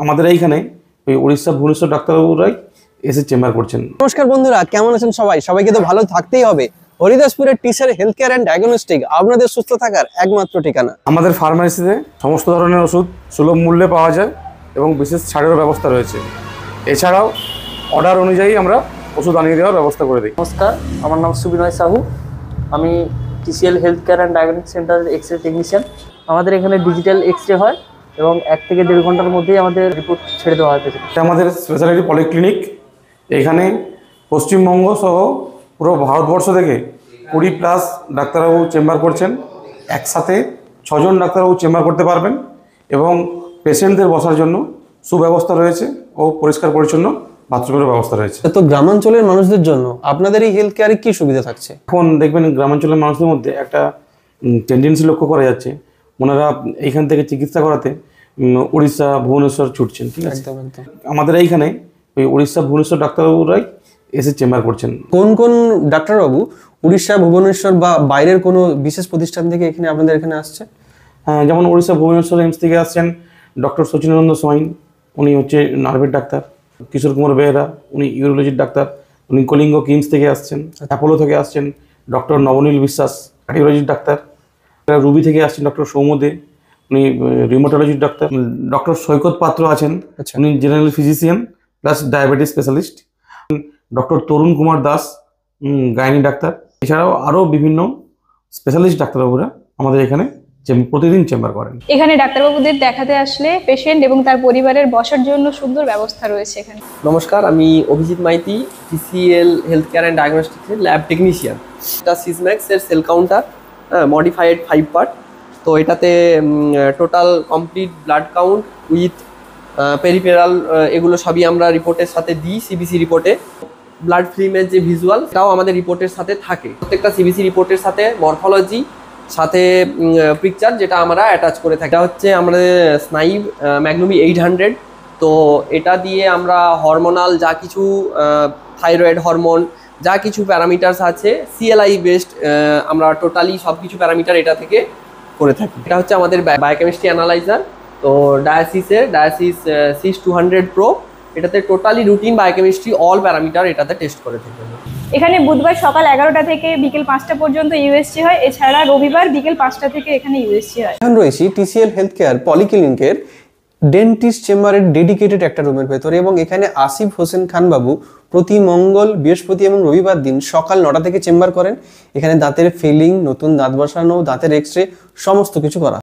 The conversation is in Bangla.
আমাদের এইখানে ওই উড়িষ্যা ভুবনেশ্বর ডাক্তারবাবুরাই এসে চেম্বার করছেন। নমস্কার বন্ধুরা, কেমন আছেন সবাই? সবাইকে তো ভালো থাকতেই হবে। হরিদাসপুরের teacher health care and diagnostic আপনাদের সুস্থ থাকার একমাত্র ঠিকানা। আমাদের ফার্মেসিতে সমস্ত ধরনের ওষুধ সুলভ মূল্যে পাওয়া যায় এবং বিশেষ ছাড়ের ব্যবস্থা রয়েছে। এছাড়াও অর্ডার অনুযায়ী আমরা ওষুধ আনিয়ে দেওয়ার ব্যবস্থা করে দিই। নমস্কার, আমার নাম সুবিনয় সাহু। আমি TCL health care and diagnostic সেন্টারের এক্সরে টেকনিশিয়ান। আমাদের এখানে ডিজিটাল এক্সরে হয় এবং 1 থেকে 1.5 ঘন্টার মধ্যেই আমাদের রিপোর্ট ছেড়ে দেওয়া হয়। এটা আমাদের স্পেশালিটি পলিক্লিনিক। এখানে পশ্চিমবঙ্গ সহ পুরো ভারতবর্ষ থেকে 20+ ডাক্তারবাবু চেম্বার করছেন। একসাথে 6 জন ডাক্তারবাবু চেম্বার করতে পারবেন এবং পেশেন্টদের বসার জন্য সুব্যবস্থা রয়েছে ও পরিষ্কার পরিচ্ছন্ন বাথরুমের ব্যবস্থা রয়েছে। তো গ্রামাঞ্চলের মানুষদের জন্য আপনাদের এই হেলথ কেয়ারে কি সুবিধা থাকছে? এখন দেখবেন গ্রামাঞ্চলের মানুষদের মধ্যে একটা টেন্ডেন্সি লক্ষ্য করা যাচ্ছে, ওনারা এইখান থেকে চিকিৎসা করাতে উড়িষ্যা ভুবনেশ্বর ছুটছেন। ঠিক আছে, আমাদের এইখানে ওই উড়িষ্যা ভুবনেশ্বর ডাক্তারবাবুরাই এসে চেম্বার করছেন। কোন কোন ডাক্তারবাবু উড়িষ্যা ভুবনেশ্বর বা বাইরের কোনো বিশেষ প্রতিষ্ঠান থেকে এখানে আপনাদের এখানে আসছে? হ্যাঁ, যেমন উড়িষ্যা ভুবনেশ্বর এইমস থেকে আসছেন ডক্টর সচিনানন্দ সোইন, উনি হচ্ছে নার্ভের ডাক্তার। কিশোর কুমার বেহরা, উনি ইউরোলজির ডাক্তার, উনি কলিঙ্গ কিমস থেকে আসছেন। অ্যাপোলো থেকে আসছেন ডক্টর নবনীল বিশ্বাস, কার্ডিওলজির ডাক্তার। রুবি থেকে আসছেন ডক্টর সৌম্য দে, উনি রিউমাটোলজির ডাক্তার। ডক্টর সৈকত পাত্র আছেন, উনি general physician plus diabetes specialist. Doctor Tarun Kumar Das, gynae doctor. এছাড়াও আরও বিভিন্ন স্পেশালিস্ট ডাক্তারবাবুরা আমাদের এখানে প্রতিদিন চেম্বার করেন। এখানে ডাক্তারবাবুদের দেখাতে আসলে পেশেন্ট এবং তার পরিবারের বসার জন্য সুন্দর ব্যবস্থা রয়েছে এখানে। নমস্কার, আমি Abhijit Maiti, TCL health care and ডায়াগনস্টিক্সের ল্যাব টেকনিশিয়ান। এটা সিসম্যাক্সের সেল কাউন্টার, মডিফাইড 5 পার্ট। তো এটাতে total complete blood count with peripheral এগুলো সবই আমরা রিপোর্টের সাথে দিই। সিবিসি রিপোর্টে ব্লাড ফিল্মের যে ভিজুয়াল, সেটাও আমাদের রিপোর্টের সাথে থাকে। প্রত্যেকটা সিবিসি রিপোর্টের সাথে মরফোলজি সাথে পিকচার যেটা আমরা অ্যাটাচ করে থাকি। এটা হচ্ছে আমাদের স্নাইভ ম্যাগনুমি 800। তো এটা দিয়ে আমরা হরমোনাল যা কিছু থাইরয়েড হরমোন যা কিছু প্যারামিটার্স আছে সিএলআই বেসড আমরা টোটালি সব কিছু প্যারামিটার এটা থেকে করে থাকি। এটা হচ্ছে আমাদের বায়োকেমিস্ট্রি অ্যানালাইজার। তো ডায়াসিস সিস 200 প্রো, এটাতে totally routine biochemistry all parameter এটাতে টেস্ট করে থাকি। এখানে বুধবার সকাল 11টা থেকে বিকেল 5টা পর্যন্ত ইউএসজি হয়। এছাড়া রবিবার বিকেল 5টা থেকে এখানে ইউএসজি হয়। এখন রয়েছি টিসিএল হেলথ কেয়ার পলিক্লিনিকের ডেন্টিস্ট চেম্বারের ডেডিকেটেড একটা রুমের ভেতরে, এবং এখানে আসিফ হোসেন খান বাবু প্রতি মঙ্গল, বৃহস্পতি এবং রবিবার দিন সকাল 9টা থেকে চেম্বার করেন। এখানে দাঁতের ফিলিং, নতুন দাঁত বসানো, দাঁতের এক্সরে সমস্ত কিছু করা।